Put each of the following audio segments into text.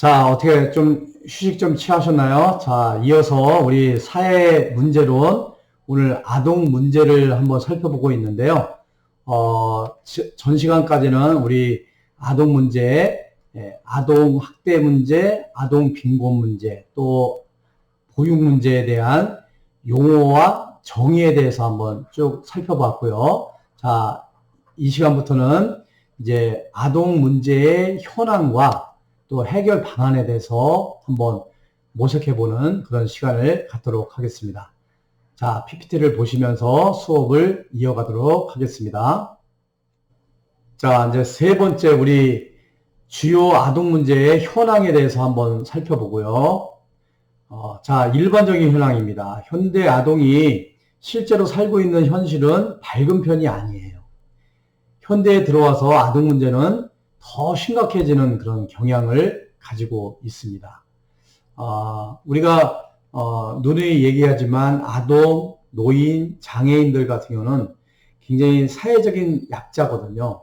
자, 어떻게 좀 휴식 좀 취하셨나요? 자, 이어서 우리 사회 문제론, 오늘 아동 문제를 한번 살펴보고 있는데요. 전 시간까지는 우리 아동 문제, 아동 학대 문제, 아동 빈곤 문제, 또 보육 문제에 대한 용어와 정의에 대해서 한번 쭉 살펴봤고요. 자, 이 시간부터는 이제 아동 문제의 현황과 또 해결 방안에 대해서 한번 모색해보는 그런 시간을 갖도록 하겠습니다. 자, PPT를 보시면서 수업을 이어가도록 하겠습니다. 자, 이제 세 번째 우리 주요 아동 문제의 현황에 대해서 한번 살펴보고요. 자, 일반적인 현황입니다. 현대 아동이 실제로 살고 있는 현실은 밝은 편이 아니에요. 현대에 들어와서 아동 문제는 더 심각해지는 그런 경향을 가지고 있습니다. 우리가 누누이 얘기하지만 아동, 노인, 장애인들 같은 경우는 굉장히 사회적인 약자거든요.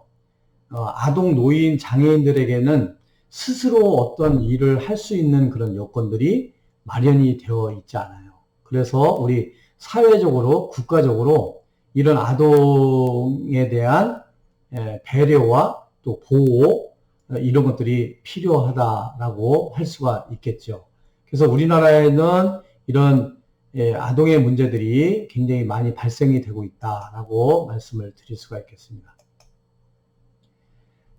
아동, 노인, 장애인들에게는 스스로 어떤 일을 할 수 있는 그런 여건들이 마련이 되어 있지 않아요. 그래서 우리 사회적으로, 국가적으로 이런 아동에 대한 배려와 또 보호, 이런 것들이 필요하다라고 할 수가 있겠죠. 그래서 우리나라에는 이런 아동의 문제들이 굉장히 많이 발생이 되고 있다라고 말씀을 드릴 수가 있겠습니다.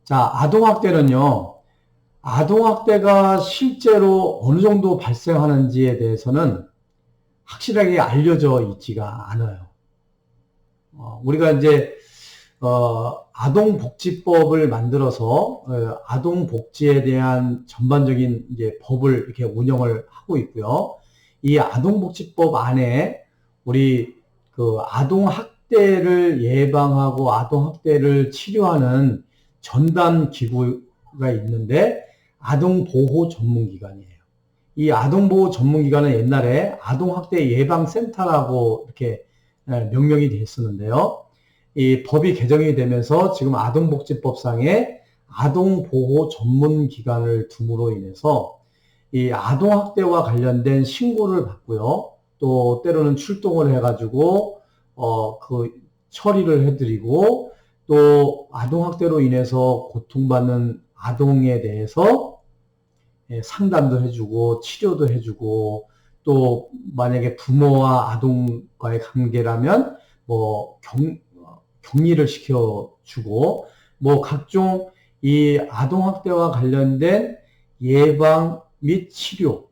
자, 아동학대는요, 아동학대가 실제로 어느 정도 발생하는지에 대해서는 확실하게 알려져 있지가 않아요. 우리가 이제 아동복지법을 만들어서 아동복지에 대한 전반적인 이제 법을 이렇게 운영을 하고 있고요. 이 아동복지법 안에 우리 그 아동학대를 예방하고 아동학대를 치료하는 전담기구가 있는데 아동보호 전문기관이에요. 이 아동보호 전문기관은 옛날에 아동학대 예방센터라고 이렇게 명명이 됐었는데요. 이 법이 개정이 되면서 지금 아동복지법상에 아동보호 전문기관을 둠으로 인해서 이 아동학대와 관련된 신고를 받고요. 또 때로는 출동을 해가지고 그 처리를 해드리고 또 아동학대로 인해서 고통받는 아동에 대해서 상담도 해주고 치료도 해주고 또 만약에 부모와 아동과의 관계라면 뭐 격리를 시켜주고 뭐 각종 이 아동학대와 관련된 예방 및 치료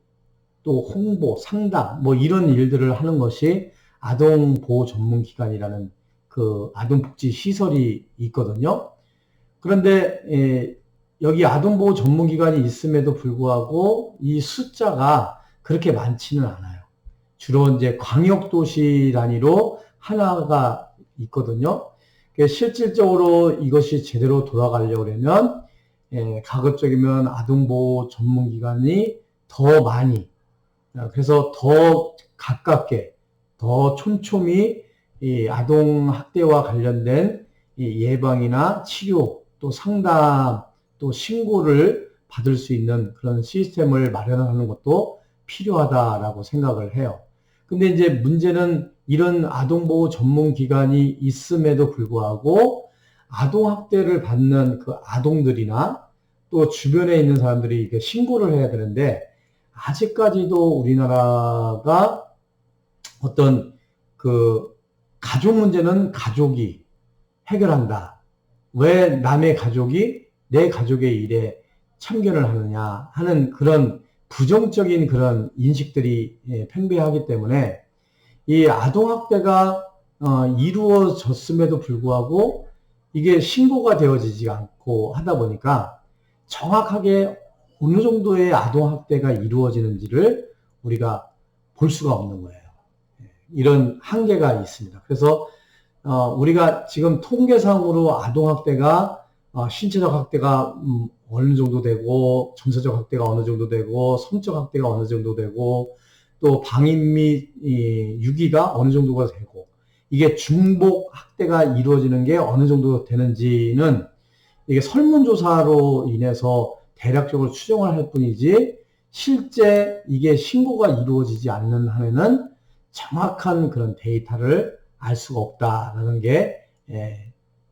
또 홍보 상담 뭐 이런 일들을 하는 것이 아동보호 전문기관이라는 그 아동복지 시설이 있거든요. 그런데 여기 아동보호 전문기관이 있음에도 불구하고 이 숫자가 그렇게 많지는 않아요. 주로 이제 광역도시 단위로 하나가 있거든요. 실질적으로 이것이 제대로 돌아가려고 하면 가급적이면 아동보호 전문기관이 더 많이, 그래서 더 가깝게, 더 촘촘히 이 아동학대와 관련된 이 예방이나 치료, 또 상담, 또 신고를 받을 수 있는 그런 시스템을 마련하는 것도 필요하다라고 생각을 해요. 근데 이제 문제는 이런 아동보호 전문기관이 있음에도 불구하고 아동학대를 받는 그 아동들이나 또 주변에 있는 사람들이 이게 신고를 해야 되는데 아직까지도 우리나라가 어떤 그 가족 문제는 가족이 해결한다. 왜 남의 가족이 내 가족의 일에 참견을 하느냐 하는 그런 부정적인 그런 인식들이 팽배하기 때문에 이 아동학대가 이루어졌음에도 불구하고 이게 신고가 되어지지 않고 하다 보니까 정확하게 어느 정도의 아동학대가 이루어지는지를 우리가 볼 수가 없는 거예요. 이런 한계가 있습니다. 그래서 우리가 지금 통계상으로 아동학대가 신체적 학대가 어느 정도 되고 정서적 학대가 어느 정도 되고 성적 학대가 어느 정도 되고 또 방임 및 유기가 어느 정도가 되고 이게 중복 학대가 이루어지는 게 어느 정도 되는지는 이게 설문조사로 인해서 대략적으로 추정을 할 뿐이지 실제 이게 신고가 이루어지지 않는 한에는 정확한 그런 데이터를 알 수가 없다라는 게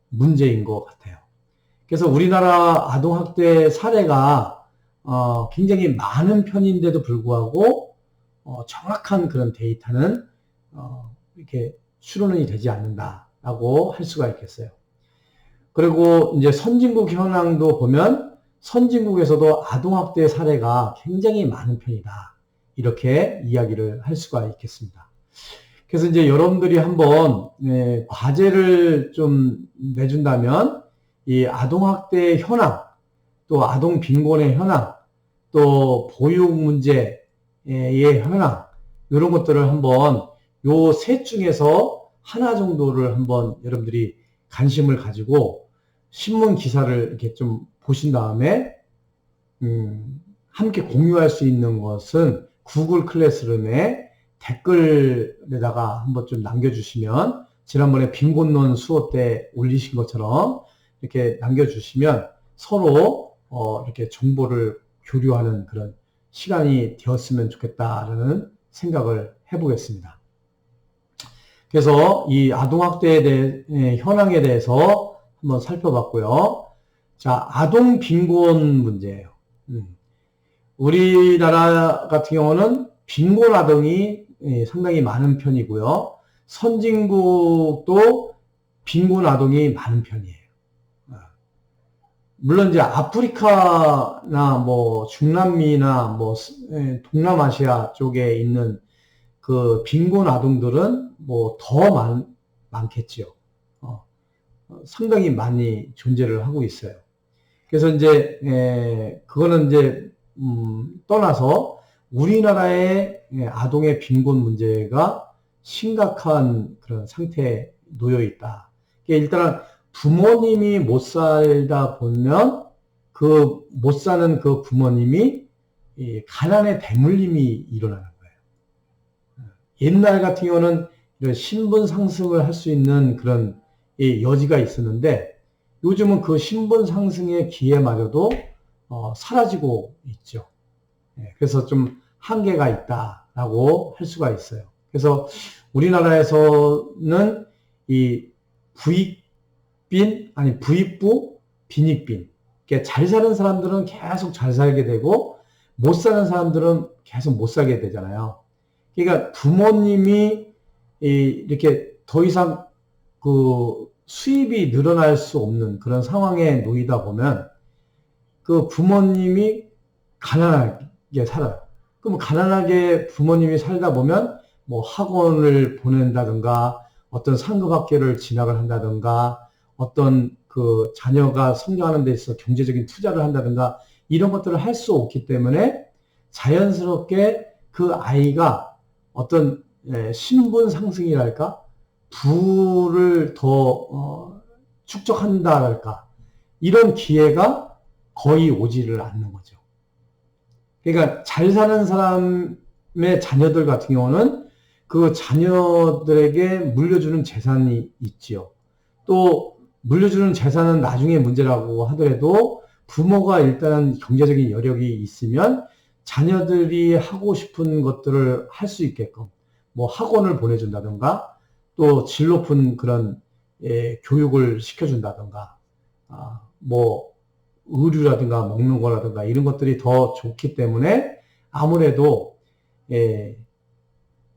문제인 것 같아요. 그래서 우리나라 아동학대 사례가 굉장히 많은 편인데도 불구하고 정확한 그런 데이터는 이렇게 수론이 되지 않는다라고 할 수가 있겠어요. 그리고 이제 선진국 현황도 보면 선진국에서도 아동학대 사례가 굉장히 많은 편이다. 이렇게 이야기를 할 수가 있겠습니다. 그래서 이제 여러분들이 한번 과제를 좀 내준다면 이 아동학대 현황, 또 아동 빈곤의 현황, 또 보육 문제의 현황, 이런 것들을 한번 요 셋 중에서 하나 정도를 한번 여러분들이 관심을 가지고 신문 기사를 이렇게 좀 보신 다음에 함께 공유할 수 있는 것은 구글 클래스룸에 댓글에다가 한번 좀 남겨주시면, 지난번에 빈곤론 수업 때 올리신 것처럼 이렇게 남겨주시면 서로 이렇게 정보를 교류하는 그런 시간이 되었으면 좋겠다라는 생각을 해보겠습니다. 그래서 이 아동학대에 대해 현황에 대해서 한번 살펴봤고요. 자, 아동 빈곤 문제예요. 우리나라 같은 경우는 빈곤 아동이 상당히 많은 편이고요. 선진국도 빈곤 아동이 많은 편이에요. 물론 이제 아프리카나 뭐 중남미나 뭐 동남아시아 쪽에 있는 그 빈곤 아동들은 뭐 더 많겠지요. 상당히 많이 존재를 하고 있어요. 그래서 이제 그거는 이제 떠나서 우리나라의 아동의 빈곤 문제가 심각한 그런 상태에 놓여 있다. 일단은 부모님이 못 살다 보면 그 못 사는 그 부모님이 가난에 대물림이 일어나는 거예요. 옛날 같은 경우는 이런 신분 상승을 할 수 있는 그런 여지가 있었는데 요즘은 그 신분 상승의 기회마저도 사라지고 있죠. 그래서 좀 한계가 있다라고 할 수가 있어요. 그래서 우리나라에서는 이 부익빈, 아니 부익부, 빈익빈. 잘 사는 사람들은 계속 잘 살게 되고 못 사는 사람들은 계속 못 살게 되잖아요. 그러니까 부모님이 이렇게 더 이상 그 수입이 늘어날 수 없는 그런 상황에 놓이다 보면 그 부모님이 가난하게 살아요. 그럼 가난하게 부모님이 살다 보면 뭐 학원을 보낸다든가 어떤 상급학교를 진학을 한다든가 어떤 그 자녀가 성장하는 데 있어서 경제적인 투자를 한다든가 이런 것들을 할 수 없기 때문에 자연스럽게 그 아이가 어떤 신분 상승이랄까 부를 더 축적한다랄까 이런 기회가 거의 오지를 않는 거죠. 그러니까 잘 사는 사람의 자녀들 같은 경우는 그 자녀들에게 물려주는 재산이 있지요. 또 물려주는 재산은 나중에 문제라고 하더라도 부모가 일단 경제적인 여력이 있으면 자녀들이 하고 싶은 것들을 할 수 있게끔 뭐 학원을 보내준다든가 또 질 높은 그런 교육을 시켜준다든가 뭐 의류라든가 먹는 거라든가 이런 것들이 더 좋기 때문에 아무래도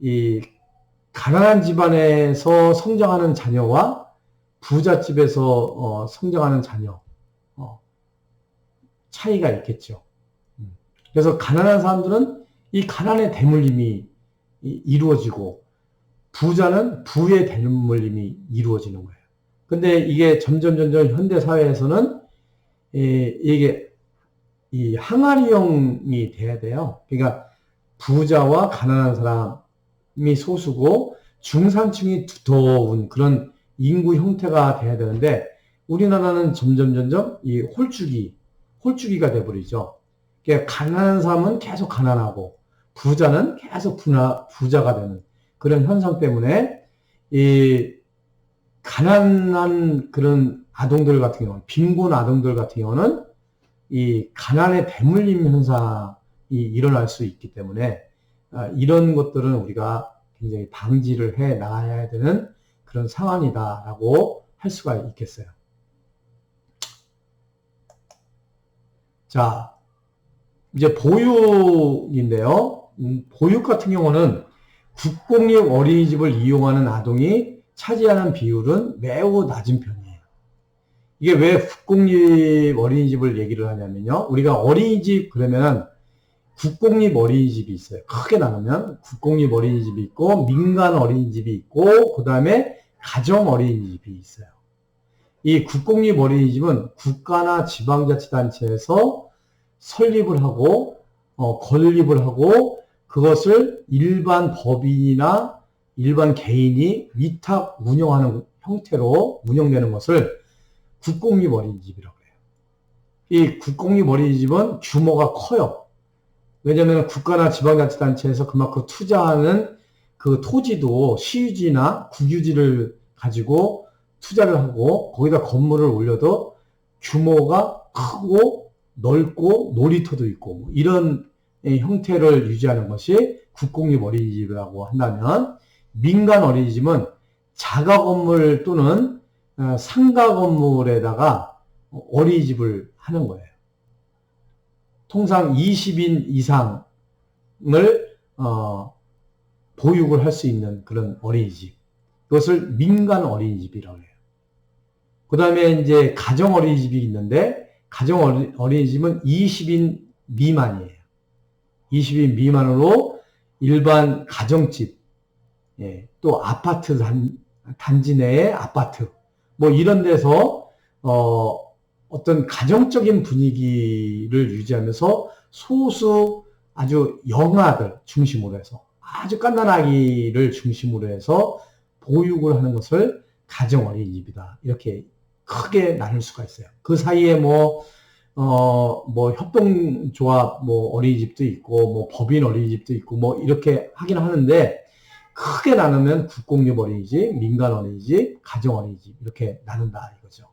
이 가난한 집안에서 성장하는 자녀와 부잣집에서 성장하는 자녀 차이가 있겠죠. 그래서 가난한 사람들은 이 가난의 대물림이 이루어지고 부자는 부의 대물림이 이루어지는 거예요. 근데 이게 점점 현대 사회에서는 이게 이 항아리형이 돼야 돼요. 그러니까 부자와 가난한 사람이 소수고 중산층이 두터운 그런 인구 형태가 돼야 되는데 우리나라는 점점 이 홀쭉이가 돼버리죠. 그러니까 가난한 사람은 계속 가난하고 부자는 계속 부자가 되는 그런 현상 때문에 이 가난한 그런 아동들 같은 경우는 빈곤 아동들 같은 경우는 이 가난의 배물림 현상이 일어날 수 있기 때문에 이런 것들은 우리가 굉장히 방지를 해 나가야 되는 그런 상황이다라고 할 수가 있겠어요. 자, 이제 보육인데요. 보육 같은 경우는 국공립 어린이집을 이용하는 아동이 차지하는 비율은 매우 낮은 편이에요. 이게 왜 국공립 어린이집을 얘기를 하냐면요. 우리가 어린이집 그러면 국공립 어린이집이 있어요. 크게 나누면 국공립 어린이집이 있고 민간 어린이집이 있고 그 다음에 가정 어린이집이 있어요. 이 국공립 어린이집은 국가나 지방자치단체에서 설립을 하고 건립을 하고 그것을 일반 법인이나 일반 개인이 위탁 운영하는 형태로 운영되는 것을 국공립 어린이집이라고 해요. 이 국공립 어린이집은 규모가 커요. 왜냐하면 국가나 지방자치단체에서 그만큼 투자하는 그 토지도 시유지나 국유지를 가지고 투자를 하고 거기다 건물을 올려도 규모가 크고 넓고 놀이터도 있고 뭐 이런 형태를 유지하는 것이 국공립 어린이집이라고 한다면 민간 어린이집은 자가 건물 또는 상가 건물에다가 어린이집을 하는 거예요. 통상 20인 이상을 보육을 할 수 있는 그런 어린이집. 그것을 민간 어린이집이라고 해요. 그 다음에 이제 가정 어린이집이 있는데 가정 어린이집은 20인 미만이에요. 20인 미만으로 일반 가정집, 또 아파트 단지 내의 아파트, 뭐 이런 데서 어떤 가정적인 분위기를 유지하면서 소수 아주 영아들 중심으로 해서 아주 갓난 아기를 중심으로 해서 보육을 하는 것을 가정 어린이집이다. 이렇게 크게 나눌 수가 있어요. 그 사이에 뭐 협동조합 어린이집도 있고, 뭐 법인 어린이집도 있고, 뭐 이렇게 하긴 하는데, 크게 나누면 국공립 어린이집, 민간 어린이집, 가정 어린이집, 이렇게 나눈다 이거죠.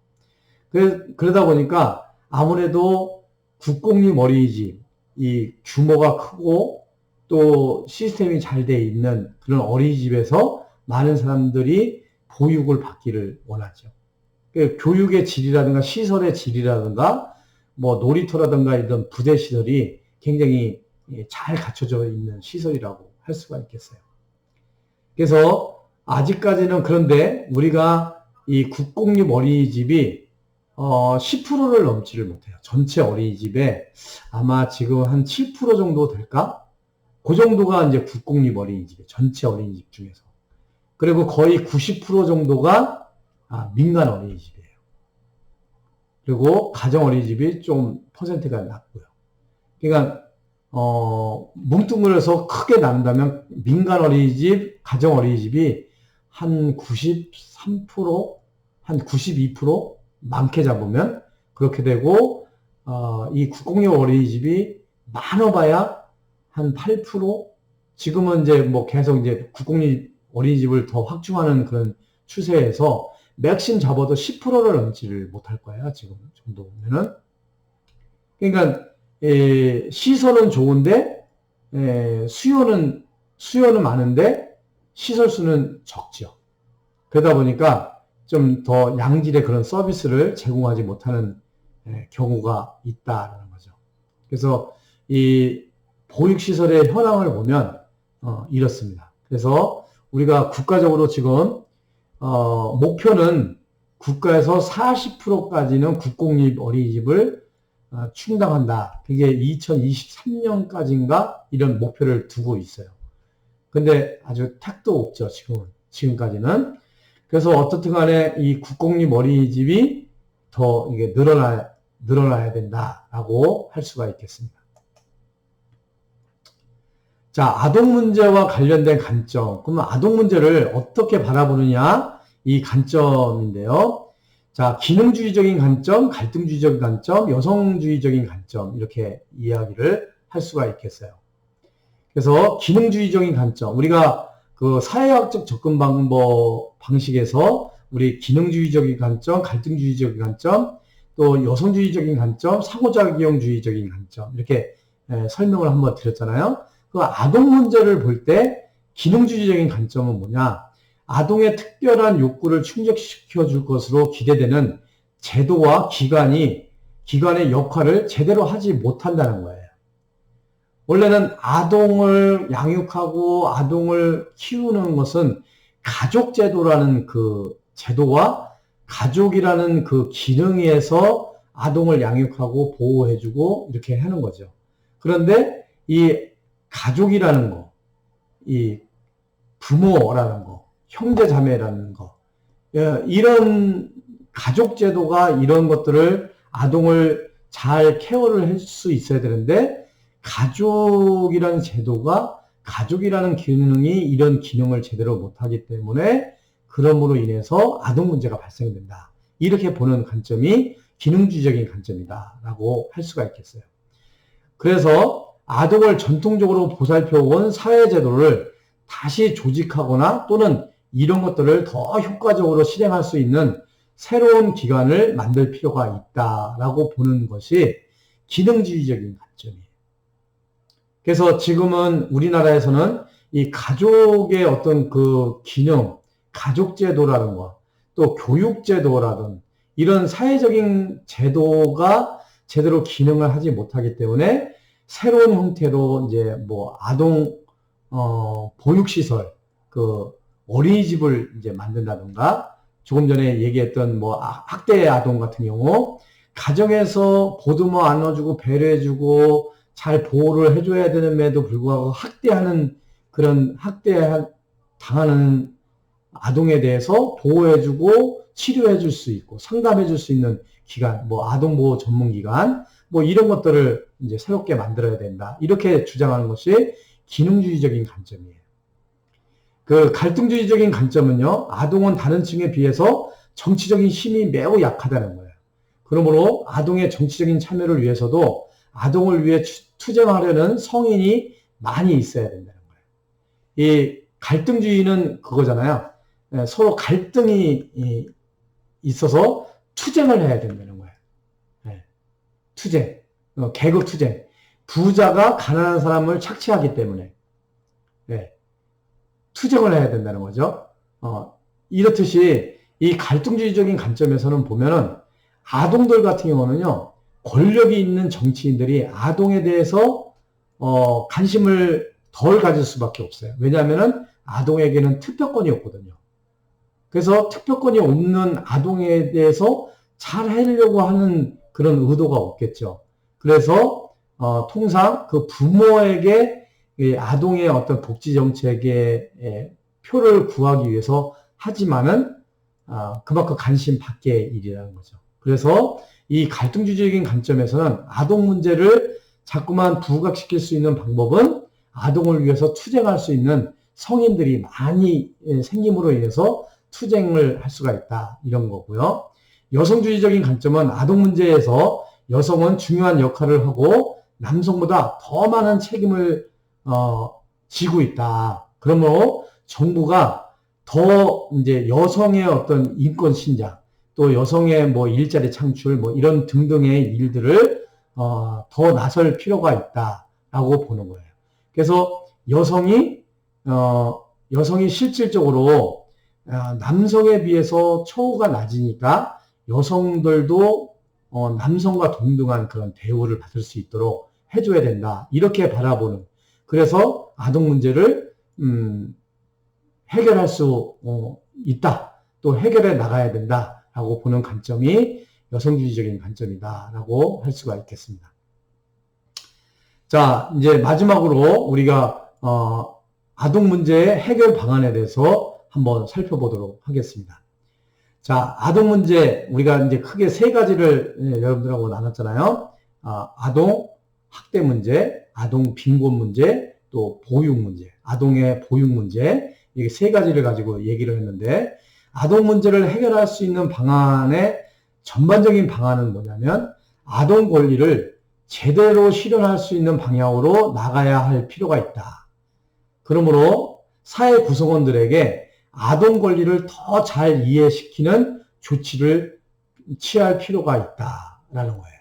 그러다 보니까 아무래도 국공립 어린이집, 이 규모가 크고 또 시스템이 잘 돼 있는 그런 어린이집에서 많은 사람들이 보육을 받기를 원하죠. 교육의 질이라든가 시설의 질이라든가 뭐 놀이터라든가 이런 부대 시설이 굉장히 잘 갖춰져 있는 시설이라고 할 수가 있겠어요. 그래서 아직까지는 그런데 우리가 이 국공립 어린이집이 10%를 넘지를 못해요. 전체 어린이집에 아마 지금 한 7% 정도 될까? 그 정도가 이제 국공립 어린이집, 전체 어린이집 중에서. 그리고 거의 90% 정도가 민간 어린이집이에요. 그리고 가정 어린이집이 좀 퍼센트가 낮고요. 그러니까 뭉뚱그려서 크게 나눈다면 민간 어린이집, 가정 어린이집이 한 93%, 한 92% 많게 잡으면 그렇게 되고 이 국공립 어린이집이 많아봐야 한 8%. 지금은 이제 뭐 계속 이제 국공립 어린이집을 더 확충하는 그런 추세에서 맥심 잡아도 10%를 넘지를 못할 거예요. 지금 정도 보면은. 그러니까 시설은 좋은데 수요는 많은데 시설 수는 적죠. 그러다 보니까 좀 더 양질의 그런 서비스를 제공하지 못하는 경우가 있다라는 거죠. 그래서 이 보육시설의 현황을 보면 이렇습니다. 그래서 우리가 국가적으로 지금 목표는 국가에서 40%까지는 국공립 어린이집을 충당한다. 그게 2023년까지인가 이런 목표를 두고 있어요. 근데 아주 택도 없죠. 지금까지는. 그래서 어떻든 간에 이 국공립 어린이집이 더 이게 늘어나야 된다라고 할 수가 있겠습니다. 자, 아동 문제와 관련된 관점. 그러면 아동 문제를 어떻게 바라보느냐? 이 관점인데요. 자, 기능주의적인 관점, 갈등주의적인 관점, 여성주의적인 관점, 이렇게 이야기를 할 수가 있겠어요. 그래서 기능주의적인 관점, 우리가 그 사회학적 접근 방식에서 우리 기능주의적인 관점, 갈등주의적인 관점, 또 여성주의적인 관점, 상호작용주의적인 관점 이렇게 설명을 한번 드렸잖아요. 그 아동 문제를 볼 때 기능주의적인 관점은 뭐냐? 아동의 특별한 욕구를 충족시켜 줄 것으로 기대되는 제도와 기관의 역할을 제대로 하지 못한다는 거예요. 원래는 아동을 양육하고 아동을 키우는 것은 가족제도라는 그 제도와 가족이라는 그 기능에서 아동을 양육하고 보호해주고 이렇게 하는 거죠. 그런데 이 가족이라는 거, 이 부모라는 거, 형제자매라는 거, 이런 가족제도가 이런 것들을 아동을 잘 케어를 할 수 있어야 되는데 가족이라는 제도가 가족이라는 기능이 이런 기능을 제대로 못하기 때문에 그럼으로 인해서 아동 문제가 발생된다. 이렇게 보는 관점이 기능주의적인 관점이다 라고 할 수가 있겠어요. 그래서 아동을 전통적으로 보살펴온 사회제도를 다시 조직하거나 또는 이런 것들을 더 효과적으로 실행할 수 있는 새로운 기관을 만들 필요가 있다라고 보는 것이 기능주의적인 관점이에요. 그래서 지금은 우리나라에서는 이 가족의 어떤 그 기능, 가족제도라는 것, 또 교육제도라든 이런 사회적인 제도가 제대로 기능을 하지 못하기 때문에 새로운 형태로 이제 뭐 아동 보육시설, 그 어린이집을 이제 만든다든가 조금 전에 얘기했던 뭐 학대 아동 같은 경우 가정에서 보듬어 안아주고 배려해주고 잘 보호를 해줘야 되는데도 불구하고 학대하는 그런 당하는 아동에 대해서 보호해주고 치료해줄 수 있고 상담해줄 수 있는 기관, 뭐 아동보호 전문기관, 뭐 이런 것들을 이제 새롭게 만들어야 된다. 이렇게 주장하는 것이 기능주의적인 관점이에요. 그 갈등주의적인 관점은요, 아동은 다른 층에 비해서 정치적인 힘이 매우 약하다는 거예요. 그러므로 아동의 정치적인 참여를 위해서도 아동을 위해 투쟁하려는 성인이 많이 있어야 된다는 거예요. 이 갈등주의는 그거잖아요. 서로 갈등이 있어서 투쟁을 해야 된다는 거예요. 투쟁, 계급 투쟁. 부자가 가난한 사람을 착취하기 때문에 투쟁을 해야 된다는 거죠. 이렇듯이 이 갈등주의적인 관점에서는 보면은 아동들 같은 경우는요, 권력이 있는 정치인들이 아동에 대해서 관심을 덜 가질 수밖에 없어요. 왜냐하면은 아동에게는 투표권이 없거든요. 그래서 투표권이 없는 아동에 대해서 잘 하려고 하는 그런 의도가 없겠죠. 그래서 통상 그 부모에게 아동의 어떤 복지 정책에 표를 구하기 위해서 하지만은 그만큼 관심 밖의 일이라는 거죠. 그래서 이 갈등주의적인 관점에서는 아동 문제를 자꾸만 부각시킬 수 있는 방법은 아동을 위해서 투쟁할 수 있는 성인들이 많이 생김으로 인해서 투쟁을 할 수가 있다. 이런 거고요. 여성주의적인 관점은 아동 문제에서 여성은 중요한 역할을 하고 남성보다 더 많은 책임을 지고 있다. 그러므로 정부가 더 이제 여성의 어떤 인권 신장, 또 여성의 뭐 일자리 창출, 뭐 이런 등등의 일들을 더 나설 필요가 있다라고 보는 거예요. 그래서 여성이 실질적으로 남성에 비해서 처우가 낮으니까 여성들도 남성과 동등한 그런 대우를 받을 수 있도록 해줘야 된다. 이렇게 바라보는. 그래서 아동 문제를 해결할 수 있다. 또 해결해 나가야 된다라고 보는 관점이 여성주의적인 관점이다라고 할 수가 있겠습니다. 자, 이제 마지막으로 우리가 아동 문제의 해결 방안에 대해서 한번 살펴보도록 하겠습니다. 자, 아동 문제 우리가 이제 크게 세 가지를 여러분들하고 나눴잖아요. 아동 학대 문제, 아동 빈곤 문제, 또 보육 문제, 아동의 보육 문제, 이게 세 가지를 가지고 얘기를 했는데, 아동 문제를 해결할 수 있는 방안의 전반적인 방안은 뭐냐면 아동 권리를 제대로 실현할 수 있는 방향으로 나가야 할 필요가 있다. 그러므로 사회 구성원들에게 아동 권리를 더 잘 이해시키는 조치를 취할 필요가 있다라는 거예요.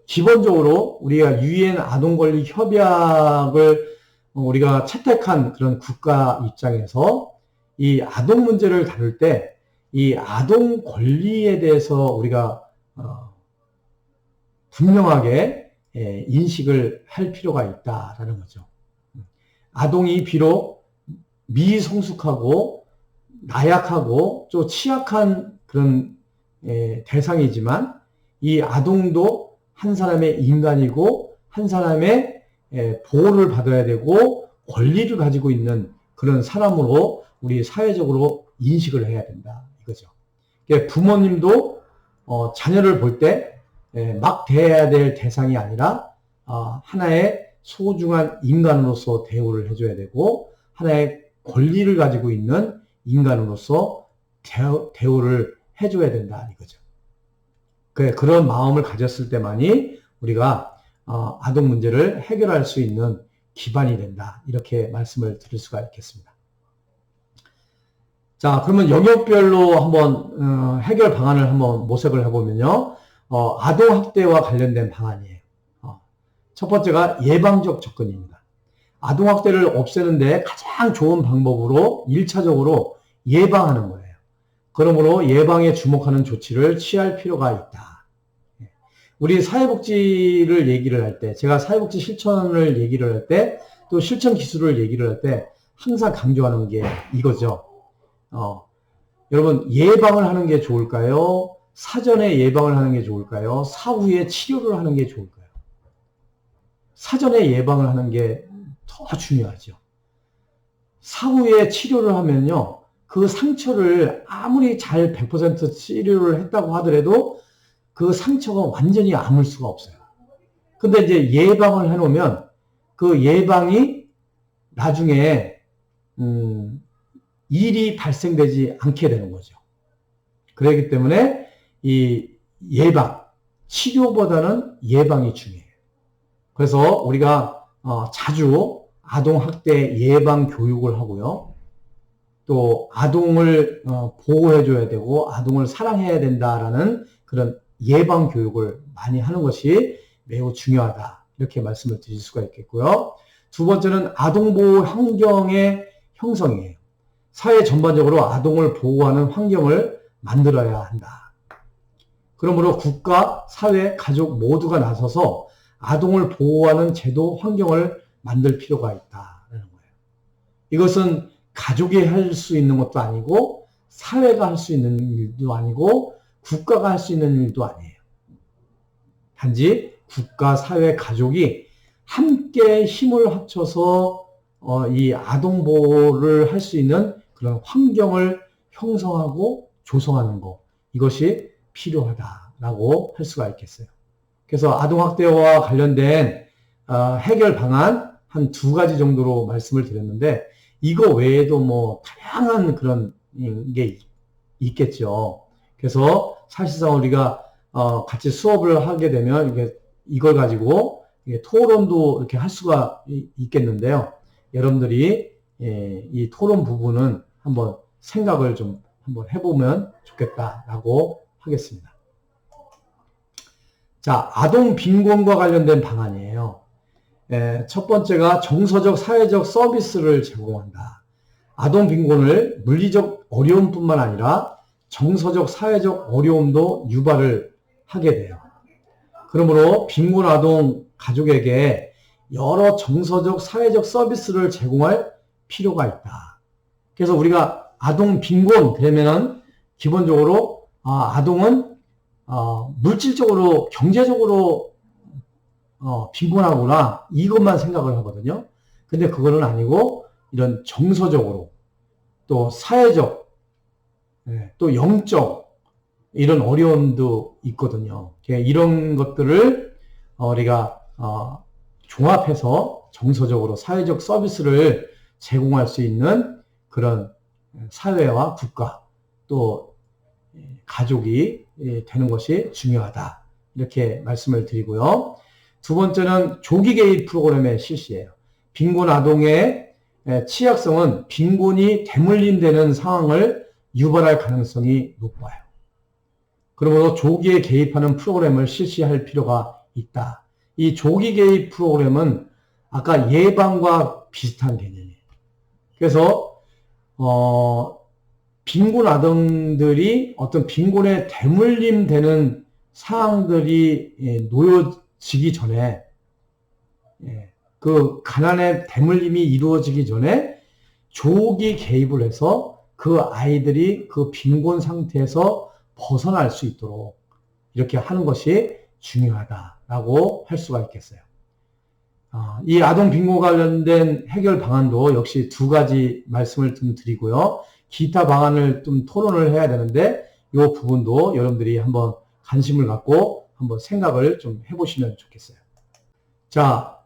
기본적으로 우리가 유엔 아동권리 협약을 우리가 채택한 그런 국가 입장에서 이 아동 문제를 다룰 때 이 아동 권리에 대해서 우리가 분명하게 인식을 할 필요가 있다라는 거죠. 아동이 비록 미성숙하고 나약하고 또 취약한 그런 대상이지만 이 아동도 한 사람의 인간이고 한 사람의 보호를 받아야 되고 권리를 가지고 있는 그런 사람으로 우리 사회적으로 인식을 해야 된다 이거죠. 부모님도 자녀를 볼 때 막 대해야 될 대상이 아니라 하나의 소중한 인간으로서 대우를 해줘야 되고 하나의 권리를 가지고 있는 인간으로서 대우를 해줘야 된다 이거죠. 그런 마음을 가졌을 때만이 우리가 아동 문제를 해결할 수 있는 기반이 된다 이렇게 말씀을 드릴 수가 있겠습니다. 자, 그러면 영역별로 한번 해결 방안을 한번 모색을 해보면요. 아동학대와 관련된 방안이에요. 첫 번째가 예방적 접근입니다. 아동학대를 없애는데 가장 좋은 방법으로 1차적으로 예방하는 거예요. 그러므로 예방에 주목하는 조치를 취할 필요가 있다. 우리 사회복지를 얘기를 할 때, 제가 사회복지 실천을 얘기를 할 때, 또 실천 기술을 얘기를 할 때 항상 강조하는 게 이거죠. 여러분, 예방을 하는 게 좋을까요? 사전에 예방을 하는 게 좋을까요? 사후에 치료를 하는 게 좋을까요? 사전에 예방을 하는 게 더 중요하죠. 사후에 치료를 하면요, 그 상처를 아무리 잘 100% 치료를 했다고 하더라도 그 상처가 완전히 아물 수가 없어요. 근데 이제 예방을 해놓으면 그 예방이 나중에 일이 발생되지 않게 되는 거죠. 그렇기 때문에 이 예방, 치료보다는 예방이 중요해요. 그래서 우리가 자주 아동학대 예방 교육을 하고요. 또 아동을 보호해줘야 되고 아동을 사랑해야 된다라는 그런 예방 교육을 많이 하는 것이 매우 중요하다. 이렇게 말씀을 드릴 수가 있겠고요. 두 번째는 아동보호 환경의 형성이에요. 사회 전반적으로 아동을 보호하는 환경을 만들어야 한다. 그러므로 국가, 사회, 가족 모두가 나서서 아동을 보호하는 제도, 환경을 만들 필요가 있다는 거예요. 이것은 가족이 할 수 있는 것도 아니고 사회가 할 수 있는 일도 아니고 국가가 할 수 있는 일도 아니에요. 단지 국가, 사회, 가족이 함께 힘을 합쳐서 이 아동 보호를 할 수 있는 그런 환경을 형성하고 조성하는 것, 이것이 필요하다라고 할 수가 있겠어요. 그래서 아동학대와 관련된 해결 방안 한 2가지 정도로 말씀을 드렸는데 이거 외에도 뭐 다양한 그런 게 있겠죠. 그래서 사실상 우리가 같이 수업을 하게 되면 이걸 가지고 토론도 이렇게 할 수가 있겠는데요. 여러분들이 이 토론 부분은 한번 생각을 좀 한번 해보면 좋겠다라고 하겠습니다. 자, 아동 빈곤과 관련된 방안이에요. 첫 번째가 정서적, 사회적 서비스를 제공한다. 아동 빈곤을 물리적 어려움뿐만 아니라 정서적, 사회적 어려움도 유발을 하게 돼요. 그러므로 빈곤 아동 가족에게 여러 정서적, 사회적 서비스를 제공할 필요가 있다. 그래서 우리가 아동 빈곤 되면은 기본적으로 아동은 물질적으로, 경제적으로 빈곤하구나 이것만 생각을 하거든요. 근데 그거는 아니고 이런 정서적으로 또 사회적 또 영적 이런 어려움도 있거든요. 이런 것들을 우리가 종합해서 정서적으로 사회적 서비스를 제공할 수 있는 그런 사회와 국가 또 가족이 되는 것이 중요하다. 이렇게 말씀을 드리고요. 두 번째는 조기 개입 프로그램의 실시예요. 빈곤 아동의 취약성은 빈곤이 대물림되는 상황을 유발할 가능성이 높아요. 그러므로 조기에 개입하는 프로그램을 실시할 필요가 있다. 이 조기 개입 프로그램은 아까 예방과 비슷한 개념이에요. 그래서 빈곤 아동들이 어떤 빈곤에 대물림 되는 상황들이 놓여지기 전에, 그 가난의 대물림이 이루어지기 전에 조기 개입을 해서 그 아이들이 그 빈곤 상태에서 벗어날 수 있도록 이렇게 하는 것이 중요하다라고 할 수가 있겠어요. 이 아동 빈곤 관련된 해결 방안도 역시 두 가지 말씀을 좀 드리고요. 기타 방안을 좀 토론을 해야 되는데 이 부분도 여러분들이 한번 관심을 갖고 한번 생각을 좀 해보시면 좋겠어요. 자,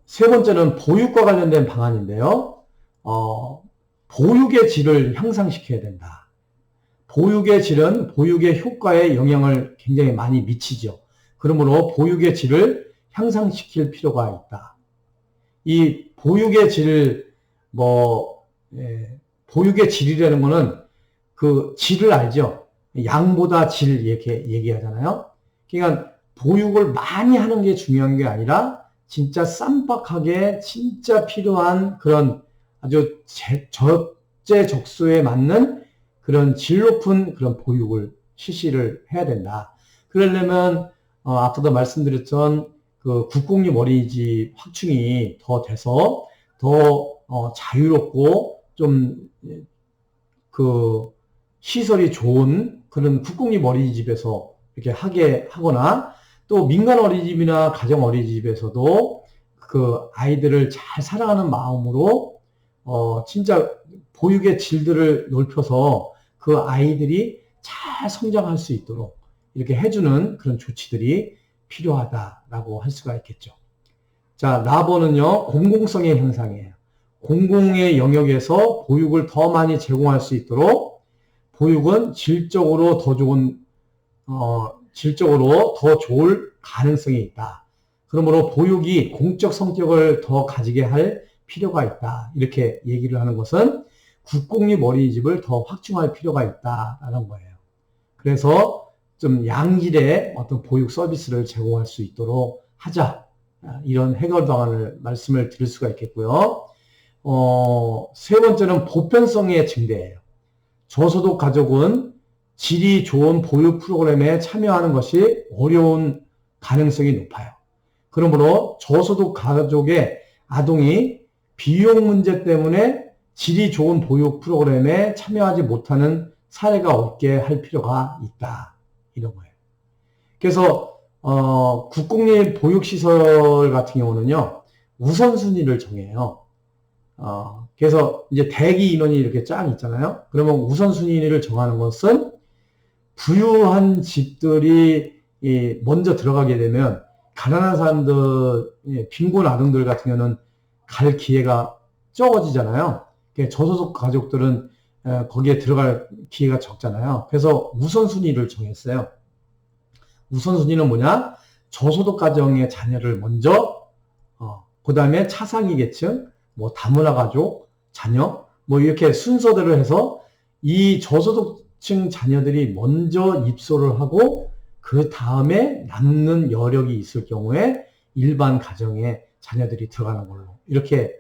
세 번째는 보육과 관련된 방안인데요. 보육의 질을 향상시켜야 된다. 보육의 질은 보육의 효과에 영향을 굉장히 많이 미치죠. 그러므로 보육의 질을 향상시킬 필요가 있다. 이 보육의 질, 보육의 질이라는 거는 그 질을 알죠? 양보다 질 이렇게 얘기하잖아요. 그러니까 보육을 많이 하는 게 중요한 게 아니라 진짜 쌈박하게 진짜 필요한 그런 아주 적재적소에 맞는 그런 질 높은 그런 보육을 실시를 해야 된다. 그러려면 아까도 말씀드렸던 그 국공립 어린이집 확충이 더 돼서 더 자유롭고 좀 그 시설이 좋은 그런 국공립 어린이집에서 이렇게 하게 하거나 또 민간 어린이집이나 가정 어린이집에서도 그 아이들을 잘 사랑하는 마음으로 진짜 보육의 질들을 넓혀서 그 아이들이 잘 성장할 수 있도록 이렇게 해주는 그런 조치들이 필요하다라고 할 수가 있겠죠. 자, 라버는요, 공공성의 향상이에요. 공공의 영역에서 보육을 더 많이 제공할 수 있도록 보육은 질적으로 더 좋은, 질적으로 더 좋을 가능성이 있다. 그러므로 보육이 공적 성격을 더 가지게 할 필요가 있다. 이렇게 얘기를 하는 것은 국공립 어린이집을 더 확충할 필요가 있다라는 거예요. 그래서 좀 양질의 어떤 보육 서비스를 제공할 수 있도록 하자. 이런 해결 방안을 말씀을 드릴 수가 있겠고요. 세 번째는 보편성의 증대예요. 저소득 가족은 질이 좋은 보육 프로그램에 참여하는 것이 어려운 가능성이 높아요. 그러므로 저소득 가족의 아동이 비용 문제 때문에 질이 좋은 보육 프로그램에 참여하지 못하는 사례가 없게 할 필요가 있다. 이런 거예요. 그래서 국공립 보육시설 같은 경우는요, 우선순위를 정해요. 그래서 이제 대기 인원이 이렇게 쫙 있잖아요. 그러면 우선순위를 정하는 것은 부유한 집들이 먼저 들어가게 되면 가난한 사람들, 빈곤 아동들 같은 경우는 갈 기회가 적어지잖아요. 저소득 가족들은 거기에 들어갈 기회가 적잖아요. 그래서 우선순위를 정했어요. 우선순위는 뭐냐? 저소득 가정의 자녀를 먼저, 그 다음에 차상위 계층, 다문화 가족, 자녀, 이렇게 순서대로 해서 이 저소득층 자녀들이 먼저 입소를 하고 그 다음에 남는 여력이 있을 경우에 일반 가정의 자녀들이 들어가는 걸로 이렇게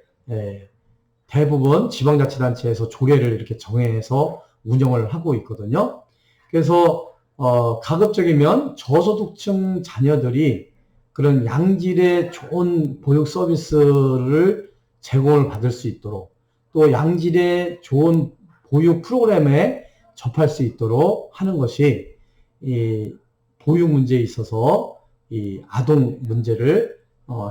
대부분 지방자치단체에서 조례를 이렇게 정해서 운영을 하고 있거든요. 그래서 가급적이면 저소득층 자녀들이 그런 양질의 좋은 보육 서비스를 제공을 받을 수 있도록 또 양질의 좋은 보육 프로그램에 접할 수 있도록 하는 것이 이 보육 문제에 있어서 이 아동 문제를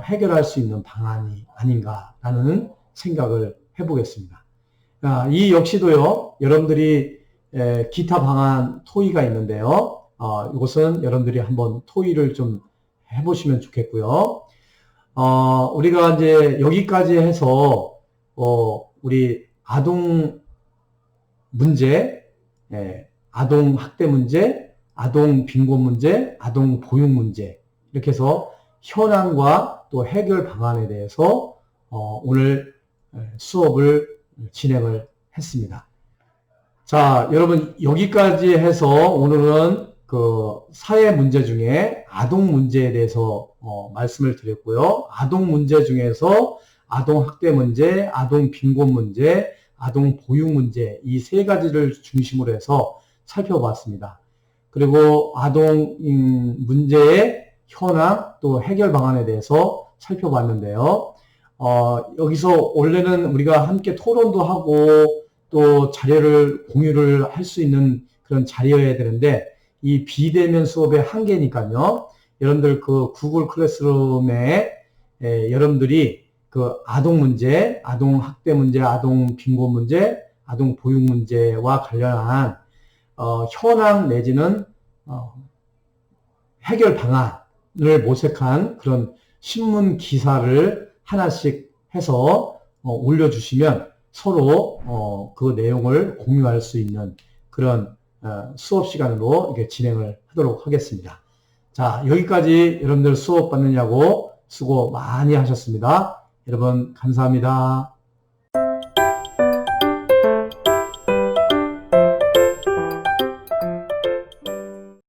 해결할 수 있는 방안이 아닌가라는 생각을 해보겠습니다. 이 역시도요, 여러분들이 기타 방안 토의가 있는데요. 이것은 여러분들이 한번 토의를 좀 해보시면 좋겠고요. 우리가 이제 여기까지 해서 우리 아동 문제, 아동 학대 문제, 아동 빈곤 문제, 아동 보육 문제 이렇게 해서 현황과 또 해결 방안에 대해서 오늘 수업을 진행을 했습니다. 자, 여러분, 여기까지 해서 오늘은 그 사회 문제 중에 아동 문제에 대해서 말씀을 드렸고요. 아동 문제 중에서 아동 학대 문제, 아동 빈곤 문제, 아동 보육 문제, 이 세 가지를 중심으로 해서 살펴봤습니다. 그리고 아동 문제의 현황 또 해결 방안에 대해서 살펴봤는데요. 여기서 원래는 우리가 함께 토론도 하고 또 자료를 공유를 할 수 있는 그런 자리여야 되는데 이 비대면 수업의 한계니까요. 여러분들 그 구글 클래스룸에 여러분들이 그 아동 문제, 아동 학대 문제, 아동 빈곤 문제, 아동 보육 문제와 관련한 현황 내지는 해결 방안을 모색한 그런 신문 기사를 하나씩 해서 올려주시면 서로 그 내용을 공유할 수 있는 그런 수업 시간으로 이렇게 진행을 하도록 하겠습니다. 자, 여기까지 여러분들 수업 받느냐고 수고 많이 하셨습니다. 여러분 감사합니다.